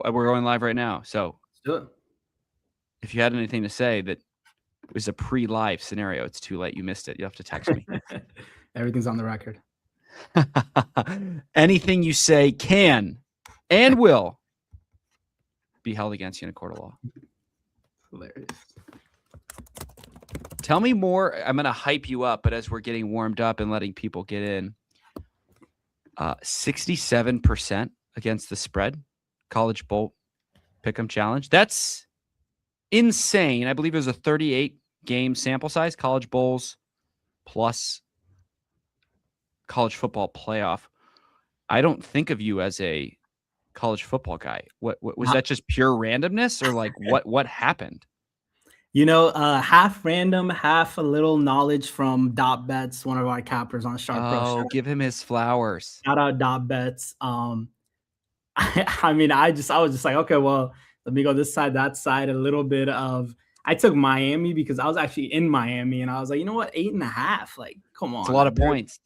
We're going live right now. So Let's do it. if you had anything to say that was a pre-live scenario, it's too late. You missed it. You have to text me. Everything's on the record. Anything you say can and will be held against you in a court of law. Hilarious. Tell me more. I'm going to hype you up, but as we're getting warmed up and letting people get in, 67% against the spread, college bowl pick'em challenge. That's insane. I believe it was a 38 game sample size, college bowls plus college football playoff. I don't think of you as a college football guy. What was that? Just pure randomness, or like what happened? Half random, half a little knowledge from Dot Bets, one of our cappers on Sharp Pro. Oh, give him his flowers. Shout out Dot Bets. I mean, I was just like, okay, well, let me go this side, that side, a little bit of. I took Miami because I was actually in Miami, and I was like, you know what, 8.5, like, come on, it's a lot of points.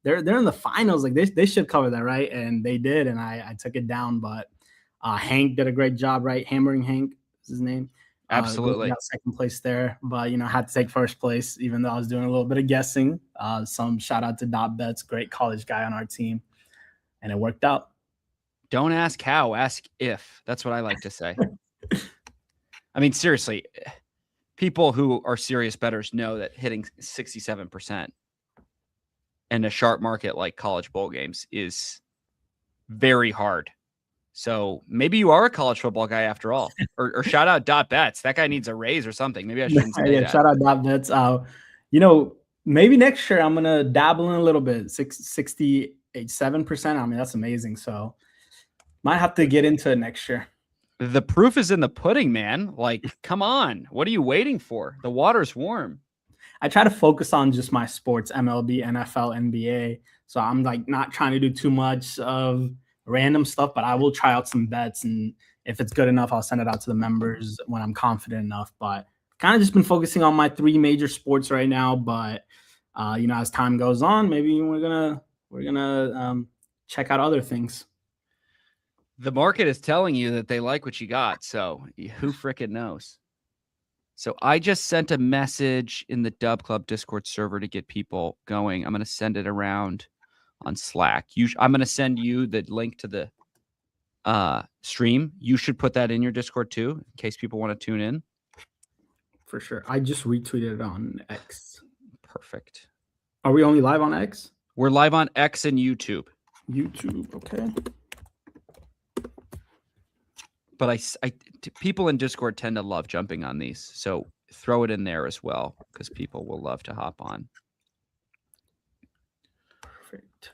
They're in the finals, like they should cover that, right? And they did, and I took it down, but Hank did a great job, right? Hammering Hank is his name. Absolutely. Got second place there, but I had to take first place, even though I was doing a little bit of guessing. Some shout out to Dot Bets, great college guy on our team, and it worked out. Don't ask how, ask if. That's what I like to say. I mean, seriously, people who are serious bettors know that hitting 67% in a sharp market like college bowl games is very hard. So maybe you are a college football guy after all. Or shout out Dot Bets. That guy needs a raise or something. Maybe I shouldn't say that. Shout out Dot Bets. Maybe next year I'm gonna dabble in a little bit. 67%. I mean, that's amazing. So might have to get into it next year. The proof is in the pudding, man. Like, come on. What are you waiting for? The water's warm. I try to focus on just my sports, MLB, NFL, NBA. So I'm like not trying to do too much of random stuff, but I will try out some bets. And if it's good enough, I'll send it out to the members when I'm confident enough. But kind of just been focusing on my 3 major sports right now. But as time goes on, maybe we're gonna check out other things. The market is telling you that they like what you got. So who frickin' knows? So I just sent a message in the Dub Club Discord server to get people going. I'm going to send it around on Slack. I'm going to send you the link to the stream. You should put that in your Discord too, in case people want to tune in. For sure. I just retweeted it on X. Perfect. Are we only live on X? We're live on X and YouTube. YouTube, okay. But people in Discord tend to love jumping on these, so throw it in there as well because people will love to hop on. Perfect.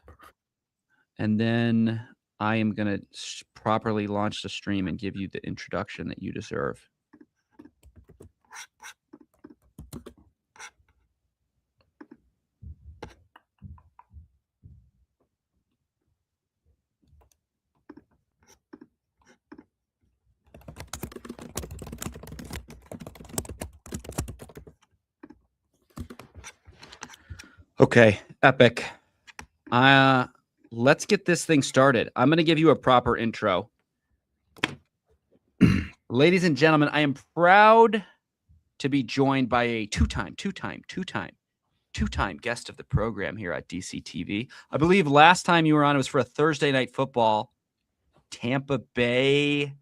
And then I am going to properly launch the stream and give you the introduction that you deserve. Okay, epic. Let's get this thing started. I'm going to give you a proper intro. Ladies and gentlemen, I am proud to be joined by a two-time guest of the program here at DCTV. I believe last time you were on, it was for a Thursday night football. Tampa Bay.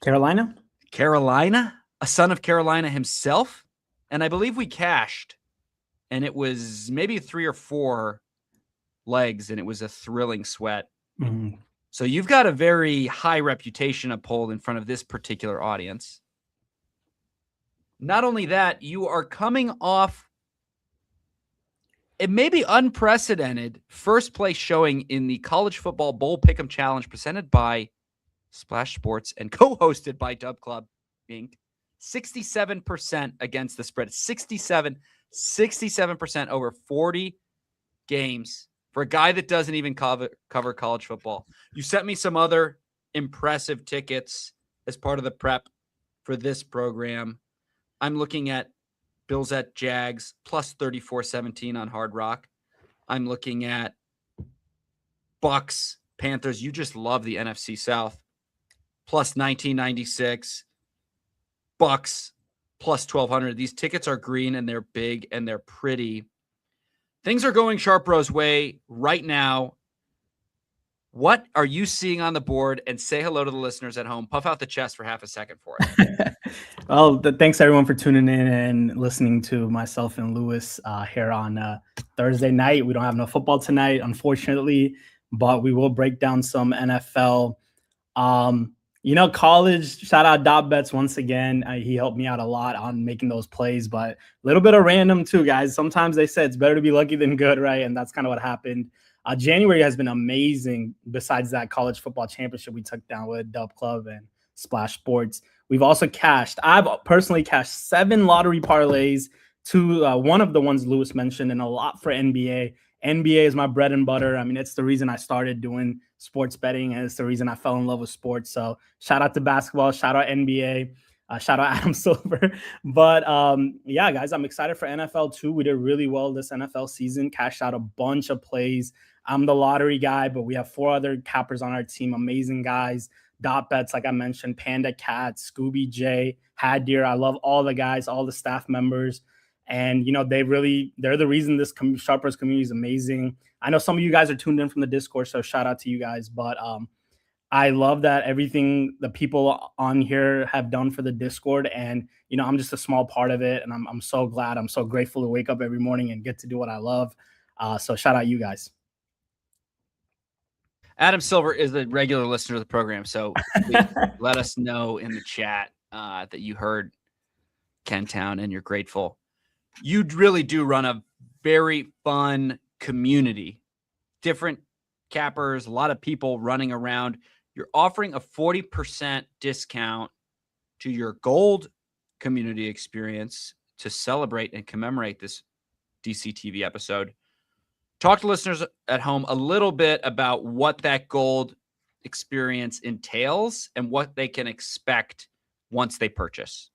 Carolina, a son of Carolina himself. And I believe we cashed. And it was maybe 3 or 4 legs, and it was a thrilling sweat. Mm-hmm. So you've got a very high reputation uphold in front of this particular audience. Not only that, you are coming off it may be unprecedented first place showing in the College Football Bowl Pick'em Challenge presented by Splash Sports and co-hosted by Dub Club Inc. 67% against the spread. 67% over 40 games for a guy that doesn't even cover college football. You sent me some other impressive tickets as part of the prep for this program. I'm looking at Bills at Jags plus 34-17 on Hard Rock. I'm looking at Bucks, Panthers. You just love the NFC South. plus 1996, Bucks plus 1200. These tickets are green and they're big and they're pretty. Things are going Sharp Bros way right now. What are you seeing on the board? And say hello to the listeners at home. Puff out the chest for half a second for it. Well, thanks everyone for tuning in and listening to myself and Lewis here on Thursday night. We don't have no football tonight, unfortunately, but we will break down some NFL. College, shout out Dot Bets once again. He helped me out a lot on making those plays, but a little bit of random too, guys. Sometimes they said it's better to be lucky than good, right? And that's kind of what happened. January has been amazing. Besides that college football championship we took down with Dub Club and Splash Sports, we've also I've personally cashed 7 lottery parlays, one of the ones Lewis mentioned, and a lot for NBA. NBA is my bread and butter. I mean, it's the reason I started doing sports betting, and it's the reason I fell in love with sports. So shout out to basketball, shout out NBA, shout out Adam Silver. But yeah, guys, I'm excited for NFL too. We did really well this NFL season, cashed out a bunch of plays. I'm the lottery guy, but we have 4 other cappers on our team, amazing guys. Dot Bets, like I mentioned, Panda Cat, Scooby J, Hadir. I love all the guys, all the staff members. And, they're the reason this Sharp Bros community is amazing. I know some of you guys are tuned in from the Discord, so shout out to you guys. But I love that everything the people on here have done for the Discord. And, I'm just a small part of it. And I'm so glad. I'm so grateful to wake up every morning and get to do what I love. So shout out you guys. Adam Silver is a regular listener of the program, so please let us know in the chat that you heard Kentown and you're grateful. You really do run a very fun community. Different cappers, a lot of people running around. You're offering a 40% discount to your gold community experience to celebrate and commemorate this DCTV episode. Talk to listeners at home a little bit about what that gold experience entails and what they can expect once they purchase.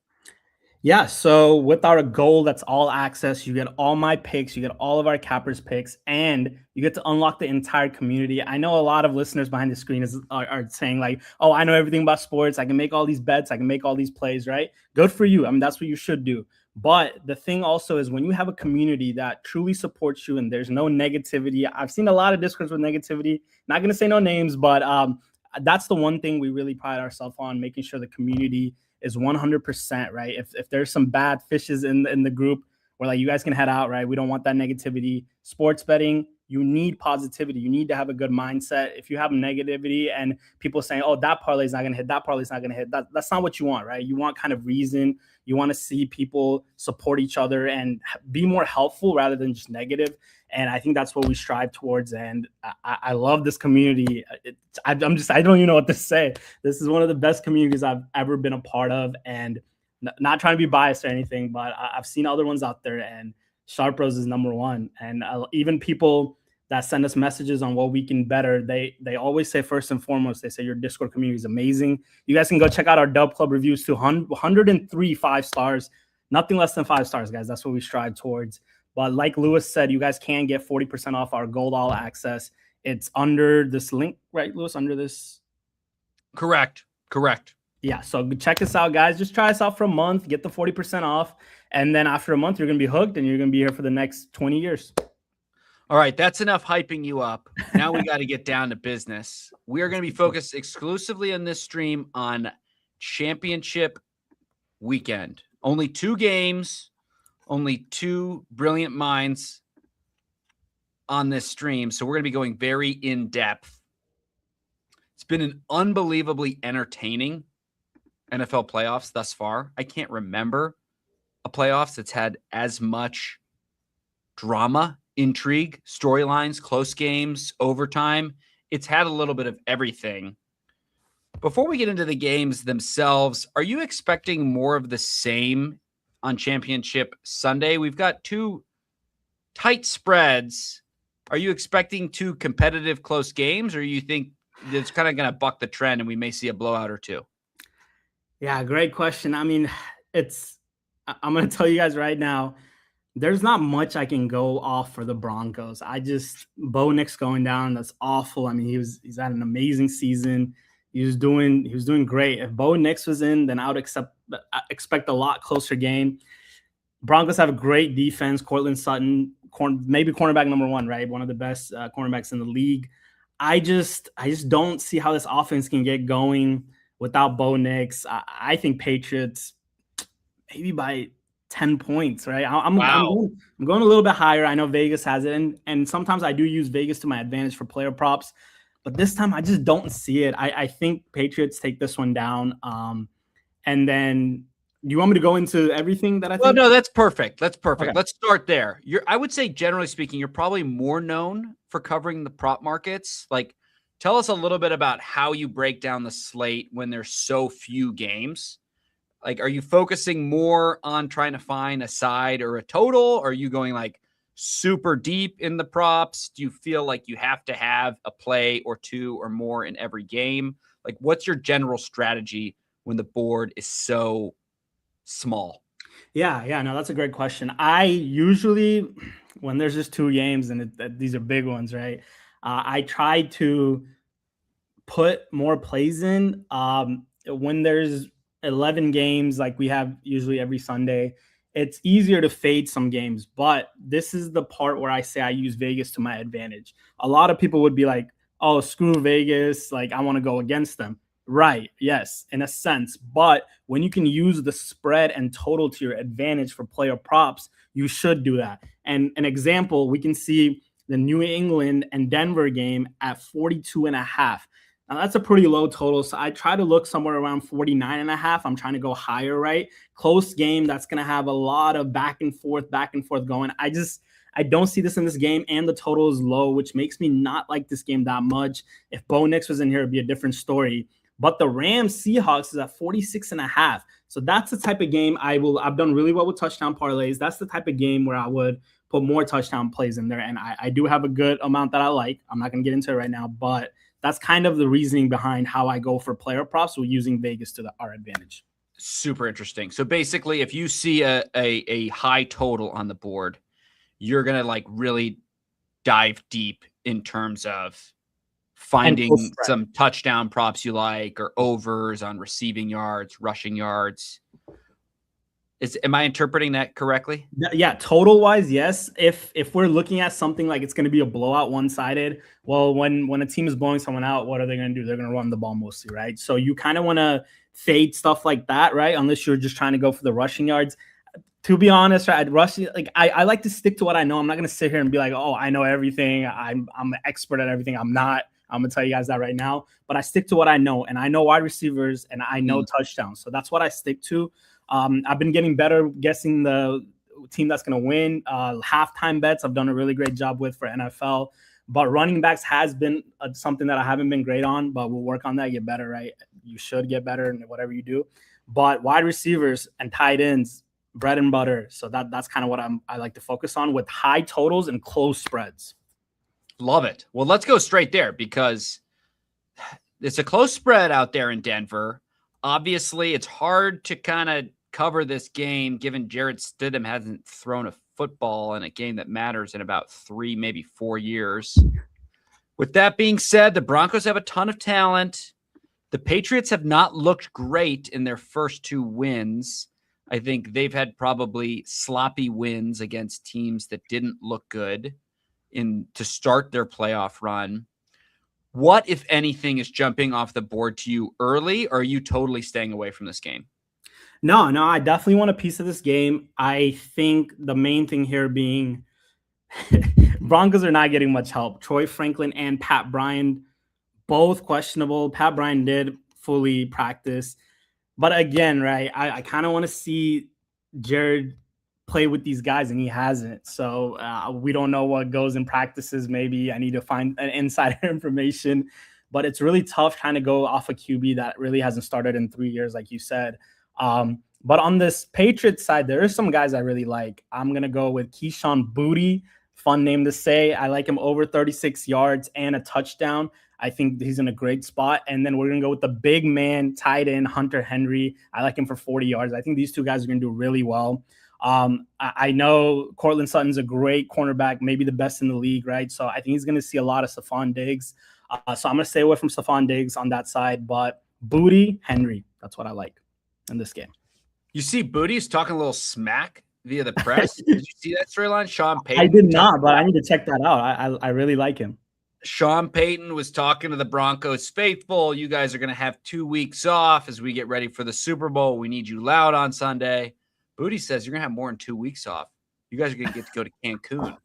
Yeah, so with our gold, that's all access. You get all my picks, you get all of our cappers picks, and you get to unlock the entire community. I know a lot of listeners behind the screen are saying like, oh, I know everything about sports. I can make all these bets. I can make all these plays, right? Good for you. I mean, that's what you should do. But the thing also is when you have a community that truly supports you and there's no negativity. I've seen a lot of Discords with negativity. Not going to say no names, but that's the one thing we really pride ourselves on, making sure the community is 100%, right? If there's some bad fishes in the group, we're like, you guys can head out, right? We don't want that negativity. Sports betting, you need positivity. You need to have a good mindset. If you have negativity and people saying, oh, that parlay is not going to hit, that parlay is not going to hit, that's not what you want, right? You want kind of reason. You want to see people support each other and be more helpful rather than just negative. And I think that's what we strive towards. And I love this community. I don't even know what to say. This is one of the best communities I've ever been a part of. And not trying to be biased or anything, but I've seen other ones out there, and Sharp Bros is number one. And even people that send us messages on what we can better, they always say first and foremost, they say your Discord community is amazing. You guys can go check out our Dub Club reviews too. 103 5 stars, nothing less than 5 stars, guys. That's what we strive towards. But like Lewis said, you guys can get 40% off our gold all access. It's under this link, right, Lewis? Under this? Correct. Yeah, so check us out, guys. Just try us out for a month, get the 40% off. And then after a month, you're going to be hooked and you're going to be here for the next 20 years. All right, that's enough hyping you up. Now we got to get down to business. We are going to be focused exclusively on this stream on championship weekend. Only 2 games, only 2 brilliant minds on this stream. So we're going to be going very in-depth. It's been an unbelievably entertaining NFL playoffs thus far. I can't remember a playoffs that's had as much drama, intrigue, storylines, close games, overtime. It's had a little bit of everything. Before we get into the games themselves, are you expecting more of the same on Championship Sunday? We've got 2 tight spreads. Are you expecting 2 competitive close games, or you think it's kind of going to buck the trend and we may see a blowout or 2? Yeah, great question. I mean, I'm going to tell you guys right now, there's not much I can go off for the Broncos. Bo Nix going down, that's awful. I mean, he's had an amazing season. He was doing great. If Bo Nix was in, then I would expect a lot closer game. Broncos have a great defense. Cortland Sutton, maybe cornerback number one, right? One of the best cornerbacks in the league. I just don't see how this offense can get going without Bo Nix. I think Patriots maybe by 10 points, right? Wow. I'm going a little bit higher. I know Vegas has it, and sometimes I do use Vegas to my advantage for player props, but this time I just don't see it. I think Patriots take this one down. And then, do you want me to go into everything that I Well, think? no, that's perfect. That's perfect. Okay. Let's start there. I would say, generally speaking, you're probably more known for covering the prop markets. Like, tell us a little bit about how you break down the slate when there's so few games. Like, are you focusing more on trying to find a side or a total? Or are you going like super deep in the props? Do you feel like you have to have a play or two or more in every game? Like, what's your general strategy when the board is so small? Yeah, no, that's a great question. I usually, when there's just two games and these are big ones, right? I try to put more plays in. When there's 11 games, like we have usually every Sunday, it's easier to fade some games. But this is the part where I say I use Vegas to my advantage. A lot of people would be like, oh, screw Vegas. Like, I want to go against them. Right. Yes, in a sense. But when you can use the spread and total to your advantage for player props, you should do that. And an example, we can see the New England and Denver game at 42.5. Now that's a pretty low total. So I try to look somewhere around 49.5. I'm trying to go higher, right? Close game that's going to have a lot of back and forth going. I don't see this in this game, and the total is low, which makes me not like this game that much. If Bo Nix was in here, it'd be a different story. But the Rams Seahawks is at 46.5. So that's the type of game I've done really well with touchdown parlays. That's the type of game where I would put more touchdown plays in there. And I do have a good amount that I like. I'm not going to get into it right now, but that's kind of the reasoning behind how I go for player props. We're using Vegas to our advantage. Super interesting. So basically, if you see a high total on the board, you're going to like really dive deep in terms of finding some touchdown props you like, or overs on receiving yards, rushing yards. Am I interpreting that correctly? Yeah, total wise, yes. If we're looking at something like it's going to be a blowout, one-sided, well, when a team is blowing someone out, what are they going to do? They're going to run the ball mostly, right? So you kind of want to fade stuff like that, right? Unless you're just trying to go for the rushing yards. To be honest, right, I like to stick to what I know. I'm not going to sit here and be like, oh, I know everything. I'm an expert at everything. I'm not. I'm going to tell you guys that right now. But I stick to what I know, and I know wide receivers, and I know touchdowns. So that's what I stick to. I've been getting better guessing the team that's going to win. Halftime bets I've done a really great job with for NFL. But running backs has been something that I haven't been great on, but we'll work on that, get better, right? You should get better in whatever you do. But wide receivers and tight ends, bread and butter. So that's kind of what I like to focus on with high totals and close spreads. Love it. Well, let's go straight there because it's a close spread out there in Denver. Obviously, it's hard to kind of cover this game given Jarrett Stidham hasn't thrown a football in a game that matters in about 3, maybe 4 years. With that being said, the Broncos have a ton of talent. The Patriots have not looked great in their first 2 wins. I think they've had probably sloppy wins against teams that didn't look good to start their playoff run. What, if anything, is jumping off the board to you early, or are you totally staying away from this game? No, I definitely want a piece of this game. I think the main thing here being Broncos are not getting much help. Troy Franklin and Pat Bryant, both questionable. Pat Bryant did fully practice. But again, right, I kind of want to see Jared play with these guys, and he hasn't. So we don't know what goes in practices. Maybe I need to find an insider information. But it's really tough trying to go off a QB that really hasn't started in 3 years, like you said. But on this Patriots side, there are some guys I really like. I'm going to go with Keyshawn Boutte. Fun name to say. I like him over 36 yards and a touchdown. I think he's in a great spot. And then we're going to go with the big man tight end, Hunter Henry. I like him for 40 yards. I think these two guys are going to do really well. I know Cortland Sutton's a great cornerback, maybe the best in the league, right? So I think he's going to see a lot of Stephon Diggs. So I'm going to stay away from Stephon Diggs on that side. But Booty, Henry, that's what I like in this game. You see Booty's talking a little smack via the press. Did you see that storyline? Sean Payton. I did not, but I need to check that out. I really like him. Sean Payton was talking to the Broncos faithful. You guys are going to have 2 weeks off as we get ready for the Super Bowl. We need you loud on Sunday. Booty says you're going to have more than 2 weeks off. You guys are going to get to go to Cancun.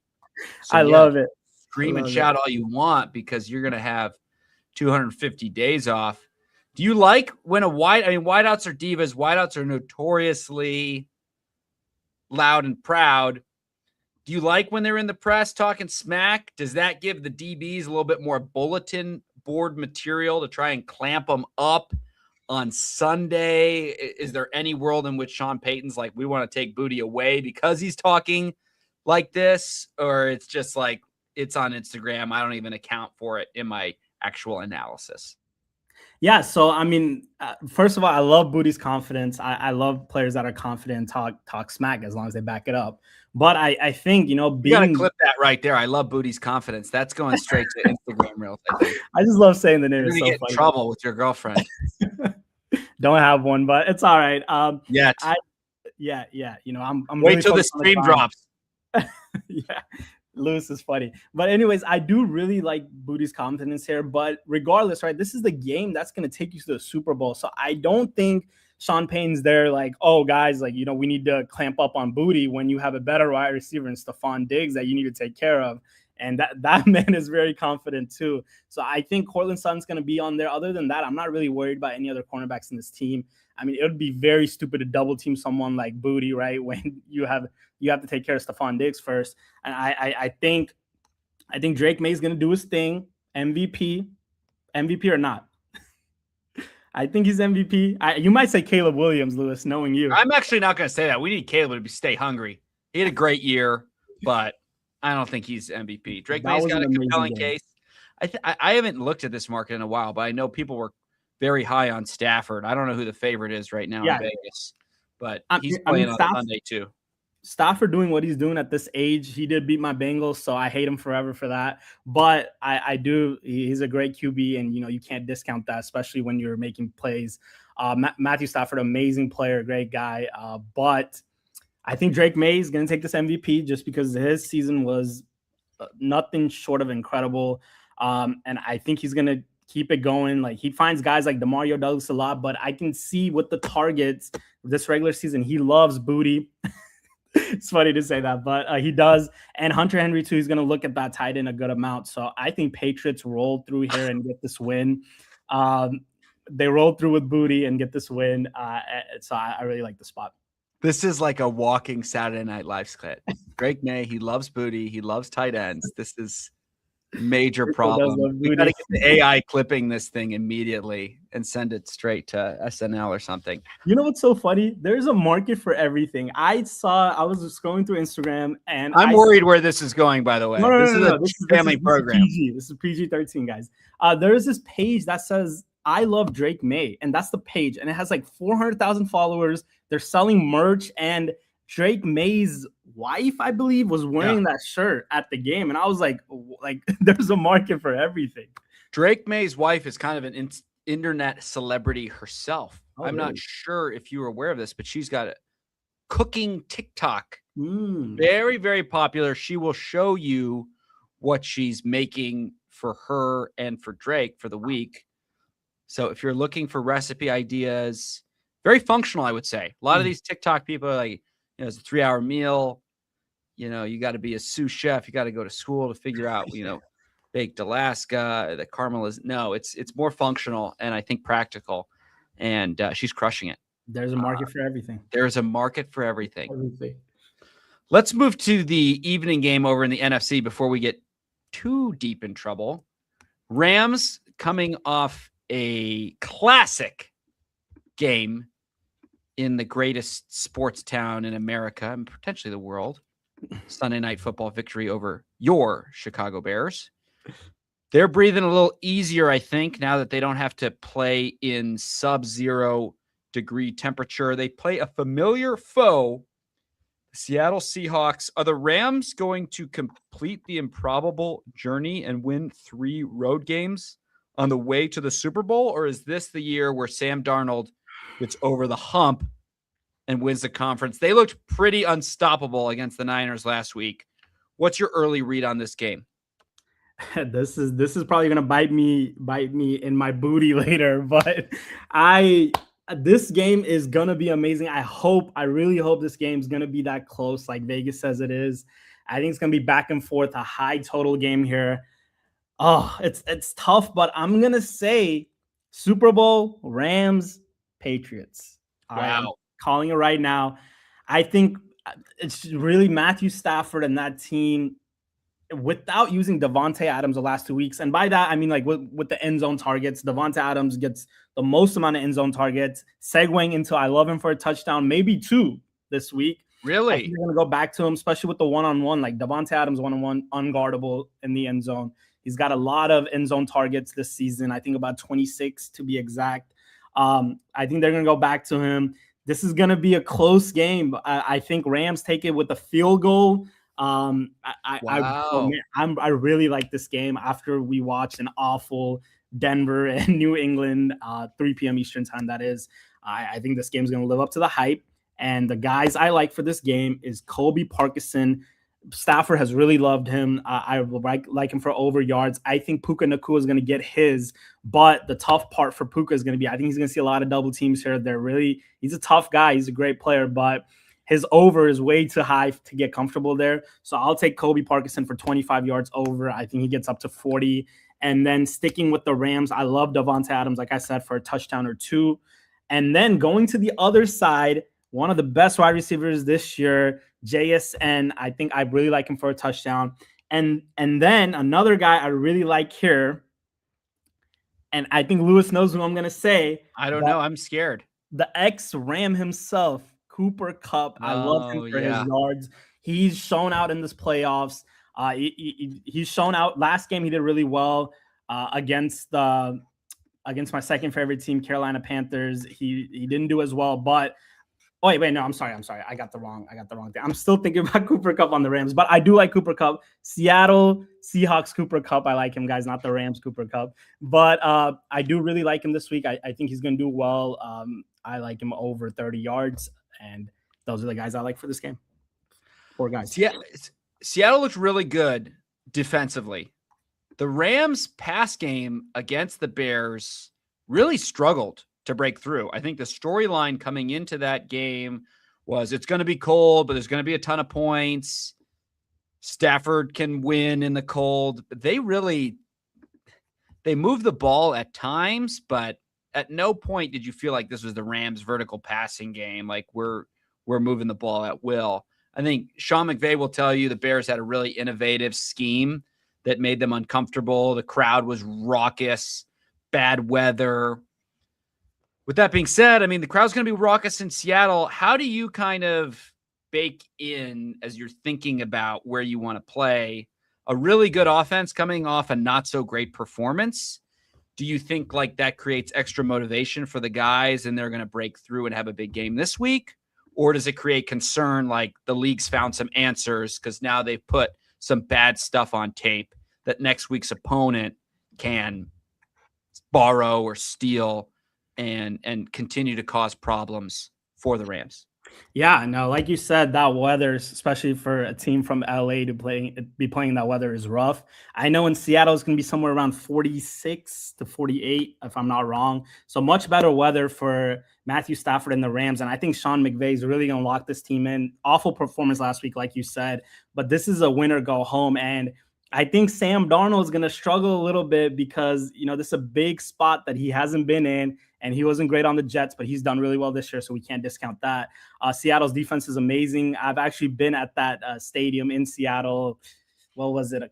So, I love it. Scream and shout all you want because you're going to have 250 days off. Do you like when wideouts are divas. Wideouts are notoriously loud and proud. Do you like when they're in the press talking smack? Does that give the DBs a little bit more bulletin board material to try and clamp them up on Sunday? Is there any world in which Sean Payton's like, we want to take Booty away because he's talking like this? Or it's just like, it's on Instagram. I don't even account for it in my actual analysis. Yeah, so I mean, first of all, I love Booty's confidence. I love players that are confident and talk smack as long as they back it up. But I think, you gotta clip that right there. I love Booty's confidence. That's going straight to Instagram Reels. I just love saying the name. You're gonna get in trouble with your girlfriend. Don't have one, but it's all right. Yeah. I'm wait till the stream drops. Yeah. Lewis is funny. But anyways, I do really like Booty's confidence here. But regardless, right, this is the game that's going to take you to the Super Bowl. So I don't think Sean Payton's there like, oh, guys, like, we need to clamp up on Booty when you have a better wide receiver in Stephon Diggs that you need to take care of. And that man is very confident too. So I think Cortland Sutton's going to be on there. Other than that, I'm not really worried about any other cornerbacks in this team. I mean, it would be very stupid to double team someone like Booty, right? When you have to take care of Stephon Diggs first. And I think Drake May is going to do his thing. MVP or not. I think he's MVP. You might say Caleb Williams, Lewis, knowing you. I'm actually not going to say that. We need Caleb to stay hungry. He had a great year, but I don't think he's MVP. Drake May's got a compelling case. I haven't looked at this market in a while, but I know people were very high on Stafford. I don't know who the favorite is right now in Vegas, but he's playing on Sunday too. Stafford doing what he's doing at this age, he did beat my Bengals, so I hate him forever for that. But he's a great QB, and you can't discount that, especially when you're making plays. Matthew Stafford, amazing player, great guy. But I think Drake May is going to take this MVP just because his season was nothing short of incredible. And I think he's going to keep it going. Like, he finds guys like DeMario Douglas a lot, but I can see with the targets this regular season, he loves Booty. It's funny to say that, but he does. And Hunter Henry, too, he's going to look at that tight end a good amount. So I think Patriots roll through here and get this win. They roll through with Booty and get this win. So I really like the spot. This is like a walking Saturday Night Live skit. Drake May, he loves Booty. He loves tight ends. This is major problem. We got to get the AI clipping this thing immediately and send it straight to SNL or something. You know what's so funny? There's a market for everything. I was scrolling through Instagram and I'm worried where this is going, by the way. No, this is a family program. This is PG-13, guys. There is this page that says I love Drake May, and that's the page, and it has like 400,000 followers. They're selling merch, and Drake May's wife, I believe, was wearing that shirt at the game, and I was like there's a market for everything. Drake May's wife is kind of an internet celebrity herself. I'm really? not sure if you were aware of this, but she's got a cooking TikTok. Very, very popular. She will show you what she's making for her and for Drake for the week. So if you're looking for recipe ideas, very functional, I would say. A lot of these TikTok people are like, it's a 3-hour meal. You got to be a sous chef. You got to go to school to figure out, baked Alaska, the caramel is it's more functional and I think practical. And she's crushing it. There's a market for everything. There's a market for everything. Let's move to the evening game over in the NFC before we get too deep in trouble. Rams coming off a classic game in the greatest sports town in America and potentially the world. Sunday Night Football victory over your Chicago Bears. They're breathing a little easier, I think, now that they don't have to play in sub-0 degree temperature. They play a familiar foe. Seattle Seahawks. Are the Rams going to complete the improbable journey and win 3 road games on the way to the Super Bowl? Or is this the year where Sam Darnold gets over the hump and wins the conference? They looked pretty unstoppable against the Niners last week. What's your early read on this game? This is probably gonna bite me in my booty later, but I this game is gonna be amazing. I really hope this game's gonna be that close, like Vegas says it is. I think it's gonna be back and forth, a high total game here. Oh, it's tough, but I'm gonna say Super Bowl, Rams, Patriots. All right, I'm Wow. calling it right now. I think it's really Matthew Stafford and that team without using Devontae Adams the last 2 weeks. And by that, I mean like with the end zone targets, Devontae Adams gets the most amount of end zone targets, segueing into I love him for a touchdown, maybe 2 this week. I Really? think they're going to go back to him, especially with the one-on-one, like Devontae Adams one-on-one, unguardable in the end zone. He's got a lot of end zone targets this season. I think about 26 to be exact. I think they're going to go back to him. This is going to be a close game. I think Rams take it with a field goal. Wow. I really like this game after we watched an awful Denver and New England 3 p.m. Eastern time. That is, I think this game is going to live up to the hype. And the guys I like for this game is Colby Parkinson. Stafford has really loved him. I like him for over yards. I think Puka Nacua is going to get his, but the tough part for Puka is going to be, I think he's going to see a lot of double teams here. He's a tough guy. He's a great player, but his over is way too high to get comfortable there. So I'll take Colby Parkinson for 25 yards over. I think he gets up to 40. And then sticking with the Rams, I love Devontae Adams, like I said, for a touchdown or 2. And then going to the other side, one of the best wide receivers this year, JSN. I think I really like him for a touchdown. And then another guy I really like here, and I think Lewis knows who I'm going to say. I don't know. I'm scared. The ex-Ram himself, Cooper Kupp. I love him for his yards. He's shown out in this playoffs. He's shown out. Last game he did really well against my second favorite team, Carolina Panthers. He didn't do as well, but wait, no, I'm sorry. I got the wrong thing. I'm still thinking about Cooper Kupp on the Rams, but I do like Cooper Kupp. Seattle Seahawks Cooper Kupp. I like him, guys, not the Rams Cooper Kupp. But I do really like him this week. I think he's going to do well. I like him over 30 yards, and those are the guys I like for this game. 4 guys. Yeah, Seattle looked really good defensively. The Rams' pass game against the Bears really struggled to break through. I think the storyline coming into that game was it's going to be cold, but there's going to be a ton of points. Stafford can win in the cold. They moved the ball at times, but at no point did you feel like this was the Rams' vertical passing game. Like we're moving the ball at will. I think Sean McVay will tell you the Bears had a really innovative scheme that made them uncomfortable. The crowd was raucous, bad weather. With that being said, I mean, the crowd's going to be raucous in Seattle. How do you kind of bake in, as you're thinking about where you want to play, a really good offense coming off a not so great performance? Do you think like that creates extra motivation for the guys and they're going to break through and have a big game this week? Or does it create concern like the league's found some answers because now they've put some bad stuff on tape that next week's opponent can borrow or steal and continue to cause problems for the Rams? Yeah, no, like you said, that weather, especially for a team from LA to be playing that weather is rough. I know in Seattle it's going to be somewhere around 46 to 48, if I'm not wrong. So much better weather for Matthew Stafford and the Rams. And I think Sean McVay is really going to lock this team in. Awful performance last week, like you said, but this is a winner go home. And I think Sam Darnold is going to struggle a little bit because, this is a big spot that he hasn't been in, and he wasn't great on the Jets, but he's done really well this year, so we can't discount that. Seattle's defense is amazing. I've actually been at that stadium in Seattle. What was it?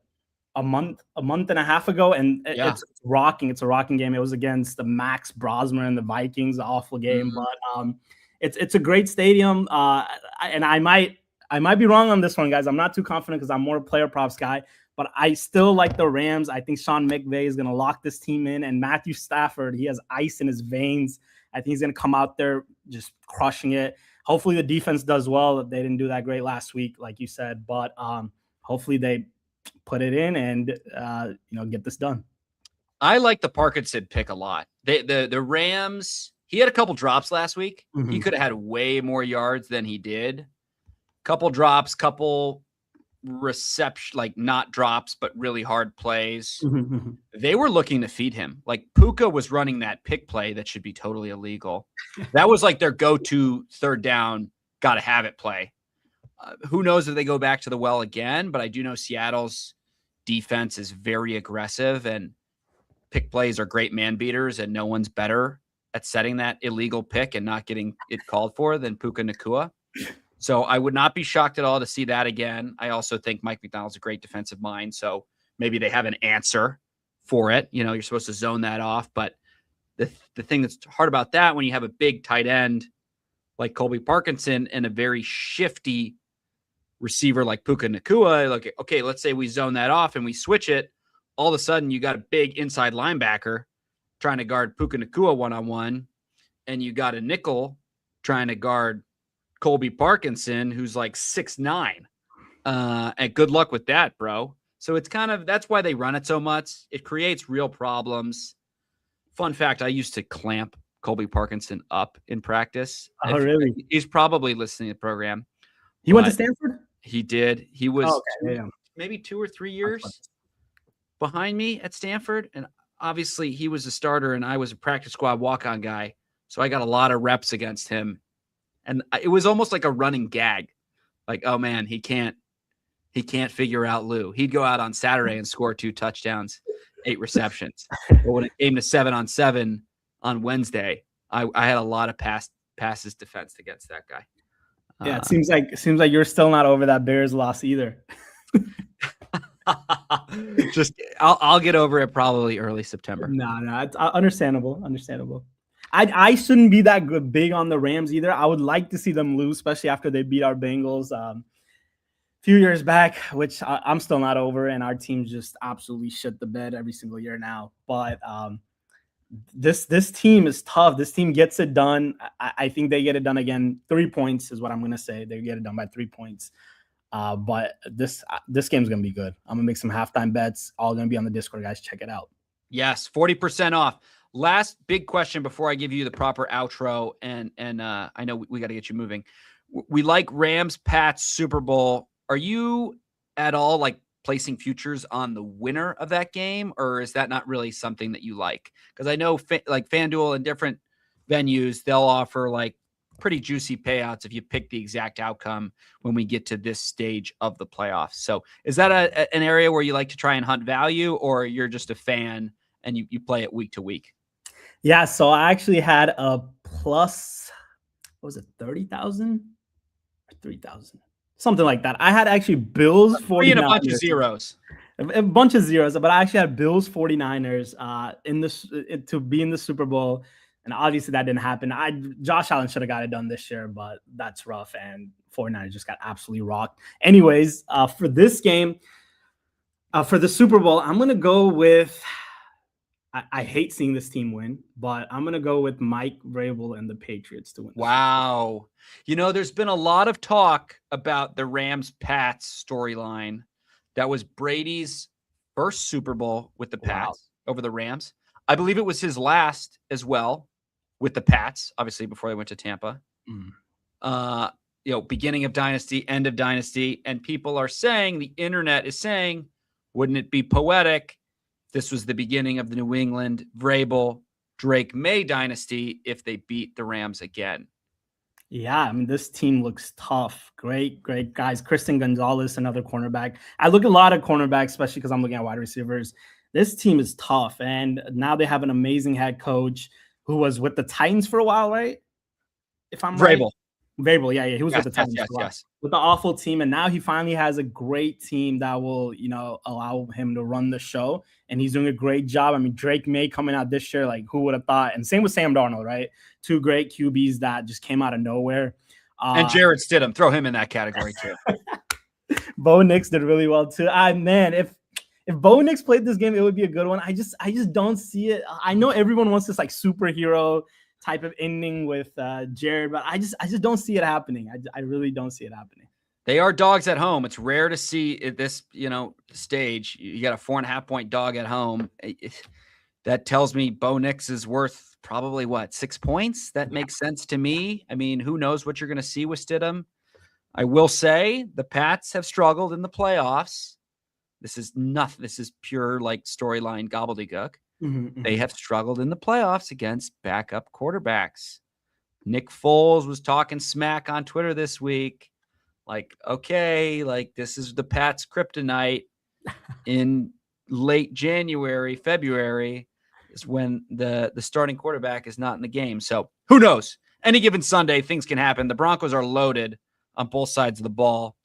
A month and a half ago, and it's rocking. It's a rocking game. It was against the Max Brosmer and the Vikings, an awful game, but it's a great stadium. And I might be wrong on this one, guys. I'm not too confident because I'm more a player props guy. But I still like the Rams. I think Sean McVay is going to lock this team in. And Matthew Stafford, he has ice in his veins. I think he's going to come out there just crushing it. hopefully the defense does well. They didn't do that great last week, like you said, but hopefully they put it in and get this done. I like the Parkinson pick a lot. The Rams, he had a couple drops last week. He could have had way more yards than he did. Couple drops, couple reception, like not drops, but really hard plays. They were looking to feed him. Like Puka was running that pick play that should be totally illegal. That was like their go-to third down, got to have it play. Who knows if they go back to the well again, but I do know Seattle's defense is very aggressive and pick plays are great man beaters, and no one's better at setting that illegal pick and not getting it called for than Puka Nacua. So I would not be shocked at all to see that again. I also think Mike McDonald's a great defensive mind, so maybe they have an answer for it. You're supposed to zone that off, but the thing that's hard about that when you have a big tight end like Colby Parkinson and a very shifty receiver like Puka Nacua, like, okay, let's say we zone that off and we switch it. All of a sudden, you got a big inside linebacker trying to guard Puka Nacua one-on-one, and you got a nickel trying to guard Colby Parkinson, who's like 6'9". And good luck with that, bro. So it's that's why they run it so much. It creates real problems. Fun fact, I used to clamp Colby Parkinson up in practice. Oh, really? He's probably listening to the program. He went to Stanford? He did. He was maybe 2 or 3 years behind me at Stanford. And obviously he was a starter and I was a practice squad walk-on guy. So I got a lot of reps against him. And it was almost like a running gag. Like, oh man, he can't figure out Lou. He'd go out on Saturday and score 2 touchdowns, 8 receptions. But when it came to 7-on-7 on Wednesday, I had a lot of passes defense against that guy. Yeah, it seems like you're still not over that Bears loss either. Just I'll get over it probably early September. No, it's understandable. I shouldn't be that big on the Rams either. I would like to see them lose, especially after they beat our Bengals a few years back, which I'm still not over. And our team just absolutely shit the bed every single year now. But this team is tough. This team gets it done. I think they get it done again. 3 points is what I'm going to say. They get it done by 3 points. But this game's going to be good. I'm going to make some halftime bets. All going to be on the Discord, guys. Check it out. Yes, 40% off. Last big question before I give you the proper outro, and I know we got to get you moving. We like Rams, Pats, Super Bowl. Are you at all like placing futures on the winner of that game, or is that not really something that you like? Because I know like FanDuel and different venues, they'll offer like pretty juicy payouts if you pick the exact outcome when we get to this stage of the playoffs. So is that an area where you like to try and hunt value, or you're just a fan and you play it week to week? Yeah, so I actually had a plus, what was it, 30,000 or 3,000? Something like that. I had actually Bills 49ers. And a bunch of zeros. A bunch of zeros, but I actually had Bills 49ers to be in the Super Bowl. And obviously that didn't happen. Josh Allen should have got it done this year, but that's rough. And 49ers just got absolutely rocked. Anyways, for this game, for the Super Bowl, I'm going to go with, I hate seeing this team win, but I'm going to go with Mike Vrabel and the Patriots to win. Wow. There's been a lot of talk about the Rams-Pats storyline. That was Brady's first Super Bowl with the Pats over the Rams. I believe it was his last as well with the Pats, obviously before they went to Tampa. Beginning of dynasty, end of dynasty. And people are saying, the internet is saying, wouldn't it be poetic this was the beginning of the New England Vrabel Drake May dynasty if they beat the Rams again? Yeah, I mean, this team looks tough. Great guys. Christian Gonzalez, another cornerback. I look at a lot of cornerbacks, especially because I'm looking at wide receivers. This team is tough, and now they have an amazing head coach who was with the Titans for a while, right? If I'm right. Vrabel, yeah, he was with the Titans for a while. With the awful team, and now he finally has a great team that will, allow him to run the show, and he's doing a great job. I mean, Drake May coming out this year, like who would have thought? And same with Sam Darnold, right? 2 great QBs that just came out of nowhere. And Jarrett Stidham, throw him in that category too. Bo Nix did really well too. Man, if Bo Nix played this game, it would be a good one. I just don't see it. I know everyone wants this like superhero type of ending with Jared, but I just don't see it happening. I really don't see it happening. They are dogs at home. It's rare to see at this, stage. You got a 4.5-point dog at home. That tells me Bo Nix is worth probably 6 points. That makes sense to me. I mean, who knows what you're going to see with Stidham. I will say the Pats have struggled in the playoffs. This is nothing. This is pure storyline gobbledygook. They have struggled in the playoffs against backup quarterbacks. Nick Foles was talking smack on Twitter this week. This is the Pats kryptonite. In late January, February is when the starting quarterback is not in the game. So who knows? Any given Sunday, things can happen. The Broncos are loaded on both sides of the ball.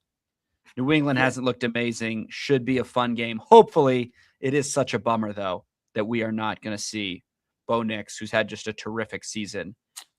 New England hasn't looked amazing. Should be a fun game. Hopefully, it is such a bummer, though, that we are not going to see Bo Nix, who's had just a terrific season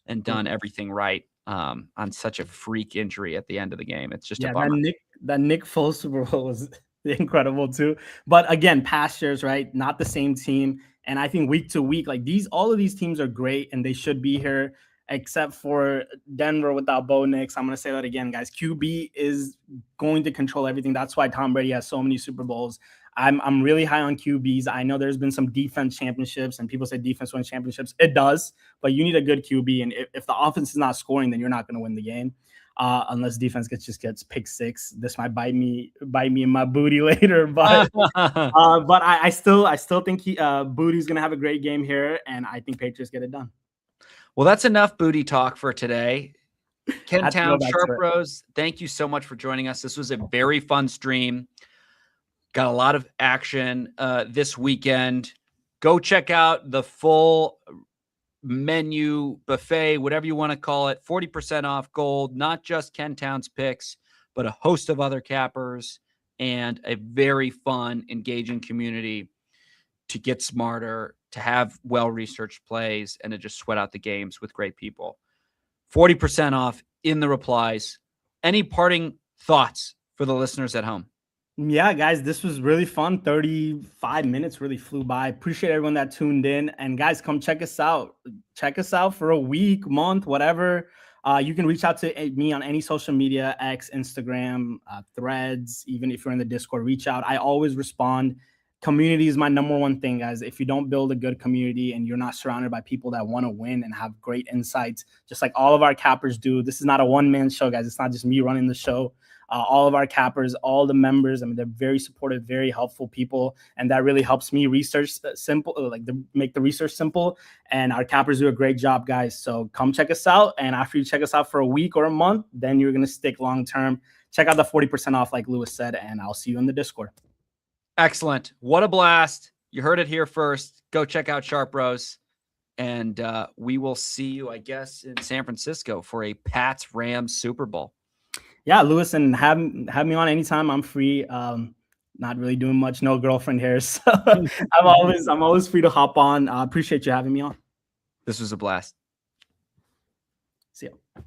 and done everything right, on such a freak injury at the end of the game. It's just a bummer. That Nick Foles Super Bowl was incredible too. But again, past years, right? Not the same team. And I think week to week, all of these teams are great and they should be here, except for Denver without Bo Nix. I'm going to say that again, guys. QB is going to control everything. That's why Tom Brady has so many Super Bowls. I'm really high on QBs. I know there's been some defense championships and people say defense wins championships. It does, but you need a good QB. And if the offense is not scoring, then you're not going to win the game. Unless defense gets pick six. This might bite me in my booty later. But I still think Booty's gonna have a great game here, and I think Patriots get it done. Well, that's enough booty talk for today. Ken Town, Sharp Rose, thank you so much for joining us. This was a very fun stream. Got a lot of action this weekend. Go check out the full menu, buffet, whatever you want to call it. 40% off gold, not just Ken Town's picks, but a host of other cappers and a very fun, engaging community to get smarter, to have well-researched plays, and to just sweat out the games with great people. 40% off in the replies. Any parting thoughts for the listeners at home? Yeah, guys, this was really fun. 35 minutes really flew by. Appreciate everyone that tuned in. And guys, come check us out. Check us out for a week, month, whatever. You can reach out to me on any social media, X, Instagram, Threads. Even if you're in the Discord, reach out. I always respond. Community is my number one thing, guys. If you don't build a good community and you're not surrounded by people that want to win and have great insights, just like all of our cappers do. This is not a one-man show, guys. It's not just me running the show. All of our cappers, all the members, I mean, they're very supportive, very helpful people. And that really helps me research make the research simple. And our cappers do a great job, guys. So come check us out. And after you check us out for a week or a month, then you're going to stick long-term. Check out the 40% off, like Lewis said, and I'll see you in the Discord. Excellent. What a blast. You heard it here first. Go check out Sharp Rose. And we will see you, I guess, in San Francisco for a Pats-Rams Super Bowl. Yeah, Lewis, and have me on anytime. I'm free. Not really doing much. No girlfriend here, so I'm always free to hop on. I appreciate you having me on. This was a blast. See ya.